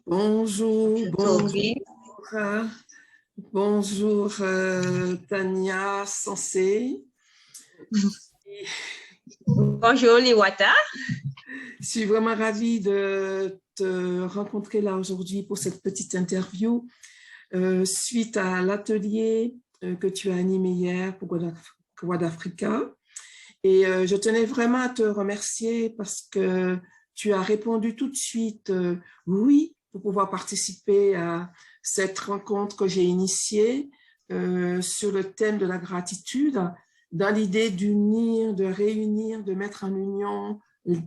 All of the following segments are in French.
Bonjour, Je bonjour, t'oublie. bonjour Tania Sensei. Bonjour Liwata. Je suis vraiment ravie de te rencontrer là aujourd'hui pour cette petite interview suite à l'atelier que tu as animé hier pour Wadafrika. Et je tenais vraiment à te remercier parce que tu as répondu tout de suite oui pour pouvoir participer à cette rencontre que j'ai initiée sur le thème de la gratitude, dans l'idée d'unir, de réunir, de mettre en union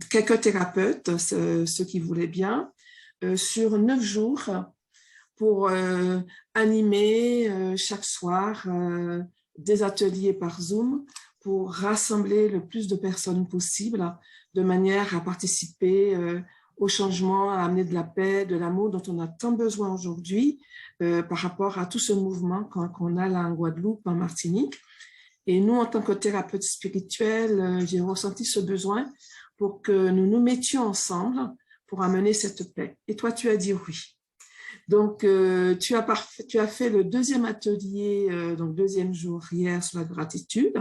quelques thérapeutes, ceux qui voulaient bien, sur 9 jours pour animer chaque soir des ateliers par Zoom pour rassembler le plus de personnes possible de manière à participer au changement, à amener de la paix, de l'amour dont on a tant besoin aujourd'hui par rapport à tout ce mouvement qu'on a là en Guadeloupe, en Martinique. Et nous, en tant que thérapeute spirituel, j'ai ressenti ce besoin pour que nous nous mettions ensemble pour amener cette paix. Et toi, tu as dit oui. Donc, tu as fait le deuxième atelier, donc deuxième jour hier sur la gratitude.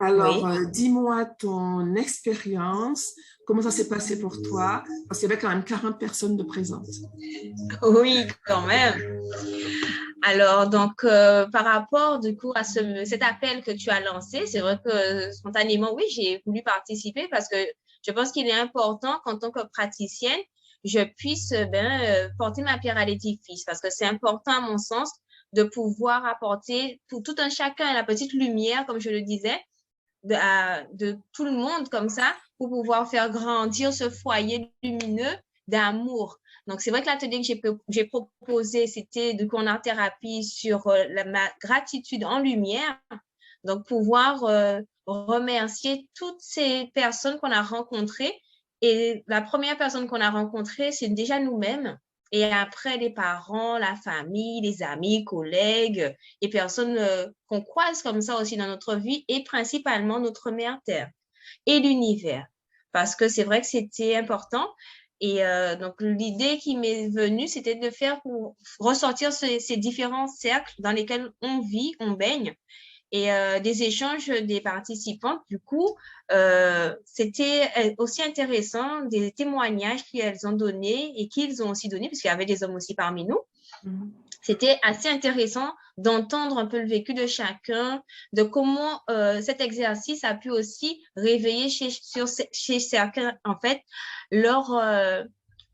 Alors, Oui. dis-moi ton expérience, comment ça s'est passé pour toi? Parce qu'il y avait quand même 40 personnes de présentes. Oui, quand même. Alors, donc, par rapport du coup à cet appel que tu as lancé, c'est vrai que spontanément, oui, j'ai voulu participer parce que je pense qu'il est important qu'en tant que praticienne, je puisse porter ma pierre à l'édifice parce que c'est important à mon sens de pouvoir apporter pour tout un chacun la petite lumière, comme je le disais, de tout le monde comme ça pour pouvoir faire grandir ce foyer lumineux d'amour. Donc, c'est vrai que l'atelier que j'ai proposé, c'était de qu'on en thérapie sur ma gratitude en lumière. Donc, pouvoir remercier toutes ces personnes qu'on a rencontrées. Et la première personne qu'on a rencontrée, c'est déjà nous-mêmes. Et après, les parents, la famille, les amis, collègues et personnes qu'on croise comme ça aussi dans notre vie et principalement notre mère Terre et l'univers. Parce que c'est vrai que c'était important. Et donc, l'idée qui m'est venue, c'était de faire pour ressortir ces différents cercles dans lesquels on vit, on baigne, et des échanges des participantes. Du coup, c'était aussi intéressant, des témoignages qu'elles ont donnés et qu'ils ont aussi donnés, puisqu'il y avait des hommes aussi parmi nous. C'était assez intéressant d'entendre un peu le vécu de chacun, de comment cet exercice a pu aussi réveiller chez chacun, en fait, leur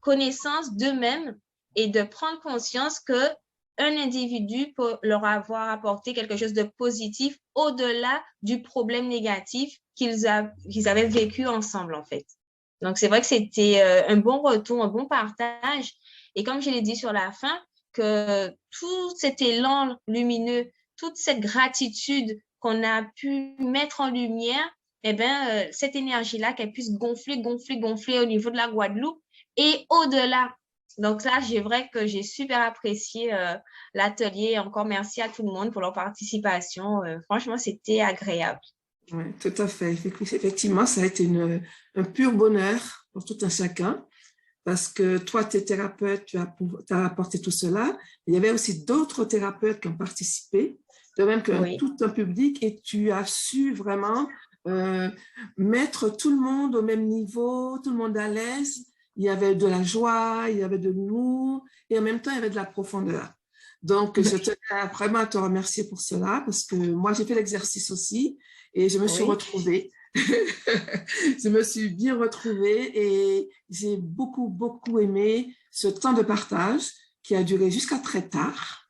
connaissance d'eux-mêmes et de prendre conscience que un individu peut leur avoir apporté quelque chose de positif au-delà du problème négatif qu'ils avaient vécu ensemble, en fait. Donc, c'est vrai que c'était un bon retour, un bon partage. Et comme je l'ai dit sur la fin, que tout cet élan lumineux, toute cette gratitude qu'on a pu mettre en lumière, eh bien, cette énergie-là, qu'elle puisse gonfler, gonfler, gonfler au niveau de la Guadeloupe et au-delà. Donc là, j'ai vrai que j'ai super apprécié l'atelier. Encore merci à tout le monde pour leur participation. Franchement, c'était agréable. Oui, tout à fait. Effectivement, ça a été un pur bonheur pour tout un chacun. Parce que toi, tu es thérapeute, tu as apporté tout cela. Il y avait aussi d'autres thérapeutes qui ont participé, de même que Oui. tout un public, et tu as su vraiment mettre tout le monde au même niveau, tout le monde à l'aise. Il y avait de la joie, il y avait de l'humour, et en même temps, il y avait de la profondeur. Donc, je tenais vraiment à te remercier pour cela, parce que moi, j'ai fait l'exercice aussi, et je me suis retrouvée. Je me suis bien retrouvée et j'ai beaucoup, beaucoup aimé ce temps de partage qui a duré jusqu'à très tard.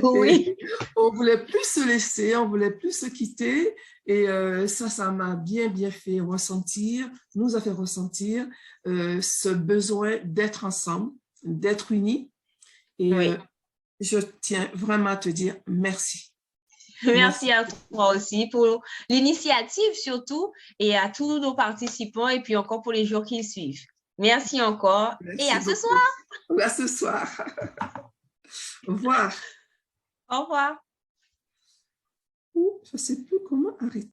Oui. Et on voulait plus se laisser, on voulait plus se quitter. Et ça m'a bien, bien fait ressentir, nous a fait ressentir ce besoin d'être ensemble, d'être unis. Et Oui. je tiens vraiment à te dire merci. Merci à toi aussi pour l'initiative surtout et à tous nos participants et puis encore pour les jours qui suivent. Merci encore et Merci à ce beaucoup. soir. À ce soir. Au revoir. Au revoir. Je ne sais plus comment arrêter.